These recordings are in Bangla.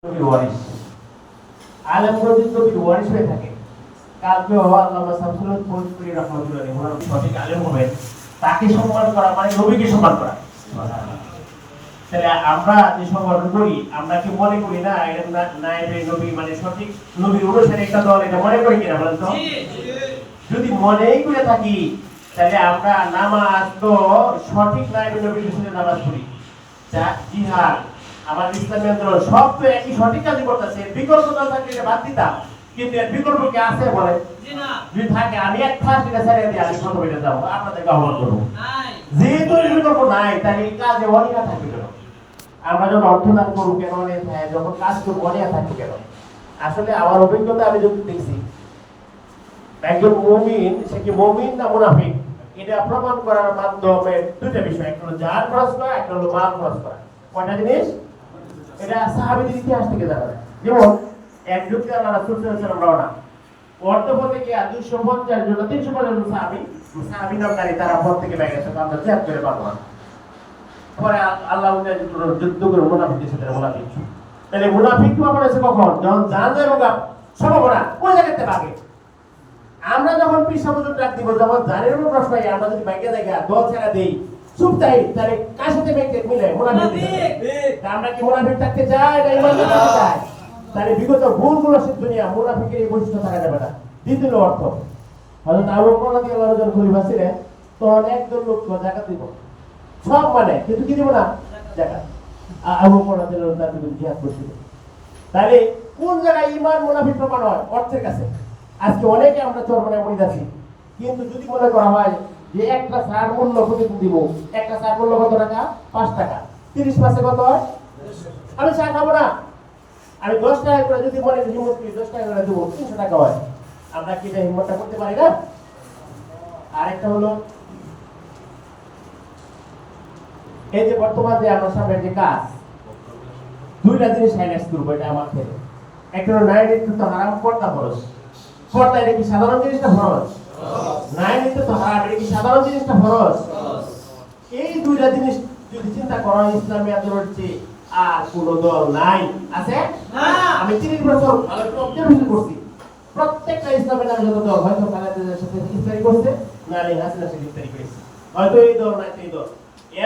নবীর ওয়ারিস আলেমরা যদি নবীর ওয়ারিস হয়ে থাকে কালকে আল্লামা শামসুল ফরিদপুরি রাহমাতুল্লাহ আলাইহি ওনার সঠিক আলেম হবে তাকে সম্মান করা মানে নবীকে সম্মান করা। তাহলে আমরা যে সংগঠন করি আমরা কি মনে করি না এটা নায়েবে নবী মানে সঠিক নবীর অনুসারে একটা দল এটা মনে করি কিনা বলেন তো? যদি মনেই করে থাকি তাহলে আমরা নামাজ তো সঠিক নায়েবে নবীর অনুসারে নামাজ পড়ি, যা জিহাদ আমার ইসলামী আন্দোলন সব তো একই সঠিক কাজ করতেছে, বিকল্প দল থাকলে এটা বাদ দিতাম, কিন্তু এর বিকল্প কি আছে বলে? যদি থাকে আমি এক ফার্স্ট এটা ছেড়ে দিয়ে আমি প্রথম এটা যাবো আপনাদেরকে আহ্বান করবো, যেহেতু বিকল্প নাই তাহলে কাজে অনিয়া থাকবে কেন? আমরা যখন অর্থদান করবো কেন যখন কাজ করবো অনিয়া থাকবে কেন? আসলে আমার অভিজ্ঞতা আমি যখন দেখছি একজন মুমিন সে কি মুমিন না মুনাফিক এটা প্রমাণ করার মাধ্যমে দুইটা বিষয়, একটা হলো জান খরচ করা, একটা হলো মাল খরচ করা। কয়টা জিনিস? এটা সাহাবীদের ইতিহাস থেকে জানা যায়। যেমন এক যুগে আল্লাহ রাসূল সাল্লাল্লাহু আলাইহি ওয়াসাল্লাম রওনা অর্থপথ থেকে 250 জন 350 জন সাহাবী নামধারী তারা পথ থেকে বেরিয়ে গেছে, আমরা চেক করে পাবো না। পরে আল্লাহ যুদ্ধ করে মুনাফিকদের সাথে মুনাফিক, তাহলে মুনাফিক তো বলেছে কখন যখন জান যাবে সম্ভাবনা ওই জায়গাতে পাবে। আমরা যখন পিছা পর্যন্ত ডাক দিব যখন জানের উপর প্রশ্ন হয় আমরা যদি ব্যাংকে জায়গা দল ছেড়া দেই চুপ তাই তাহলে কার সাথে ব্যাংকে মিলে মুনাফিক আমরা কি মুনাফিক থাকতে চাই না ইমান থাকতে চাই? তাহলে বিগত ভুলগুলো দুনিয়া মুনাফিকের এই বৈশিষ্ট্য থাকা যাবে না। দ্বিতীয় অর্থ হযরত আবু বকর রাদিয়াল্লাহু আনহু যখন খলিফা ছিলেন তখন একদল লোক যাকাত দিব সব মানে কিন্তু কি দিব না যাকাত। আবু বকর রাদিয়াল্লাহু আনহু তার বিরুদ্ধে জিহাদ করছিল। তাহলে কোন জায়গায় ঈমান মুনাফিক প্রমাণ হয়? অর্থের কাছে। আজকে অনেকে আমরা চরমনায় মরে যাচ্ছি, কিন্তু যদি মনে করা হয় যে একটা সার মূল্য প্রতিদিন দিব, একটা সার মূল্য কত টাকা? 5 টাকা, 30 মাসে কত হয়? আমি চা খাবো না, আমি 10 টাকা করে যদি মনে হিম্মত করি 10 টাকা করে দেবো 300 টাকা হয়। আমরা কি এটা হিম্মতটা করতে পারি না? আরেকটা হলো এই যে বর্তমান যে আমার সামনে যে কাজ দুইটা জিনিস হাইলাইট করবো, এটা আমার থেকে একটা হলো নারী নেতৃত্ব হারাম পর্দা খরচ। পর্দা এটা কি সাধারণ জিনিসটা ফরজ? নারী নেতৃত্ব হারাম এটা কি সাধারণ জিনিসটা ফরজ? এই দুইটা জিনিস যদি চিন্তা করা হয় ইসলামী আন্দোলন চেয়ে আর কোন দল নাই আছে না। আমি 30 বছর অবজারভেশন করছি প্রত্যেকটা ইসলামের নামে যত দল হয়তো খালেদাদের সাথে ইফতারি করছে না আলী হাসিনার সাথে ইফতারি করেছে, হয়তো এই দল না সেই দল,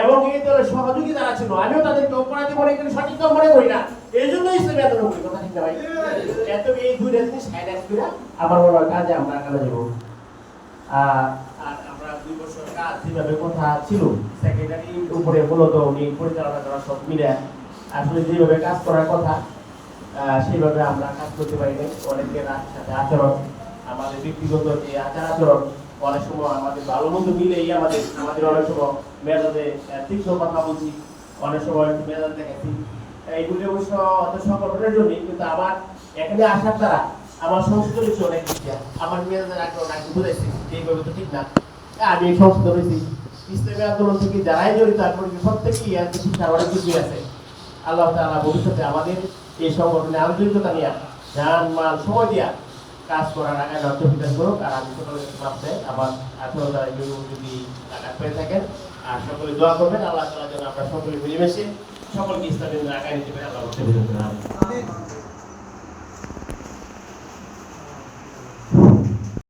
এবং এই দলের সহযোগী যারা ছিল আমিও তাদেরকে অপরাধী মনে করি, সঠিক দল মনে করি না। এই জন্য ইসলামী আন্দোলন করি, কথা ঠিক না ভাই? এত এই দুইটা জিনিস হাইলাইট করে আমার মনে হয় কাজে আমরা কাজে যাব। আর আমরা 2 বছর কাজ যেভাবে কথা ছিল সেক্রেটারির উপরে মূলত উনি পরিচালনা করা সব মিলে আসলে যেভাবে কাজ করার কথা সেইভাবে আমরা কাজ করতে পারি না। অনেকের সাথে আচরণ আমাদের ব্যক্তিগত যে আচরণ অনেক সময় আমাদের ভালো মন্দ মিলেই আমাদের অনেক সময় মেজাজে তীক্ষ্ণ কথা বলছি, অনেক সময় মেজাজ দেখাচ্ছি, এইগুলি অবশ্য সংগঠনের জন্যই। কিন্তু আমার এখানে আসার দ্বারা আমার সংশোধন হয়েছে অনেক কিছু, আমার মেজাজের আগ্রহ নাকি বুঝাইছি এইভাবে তো ঠিক না। আমি সংশোধন হয়েছি ইসলামী আন্দোলন থেকে যারাই জড়িত প্রত্যেকেই শিক্ষার অনেক কিছুই আছে। আল্লাহ তাআলা ভবিষ্যতে আমাদের এই সংগঠনে আন্তরিকতা নিয়ে জান মাল সময় দিয়া কাজ করার আগে লক্ষ্য করুক। আর আমি সকলের কাছে মাপ চাই আমার আসলে তারা যদি টাকা পেয়ে থাকেন আর সকলে দোয়া করবেন আল্লাহ তাআলা যেন আমরা সকলে মিলেমিশে সকলকে ইসলামের আগায় নিতে পারি। আল্লাহ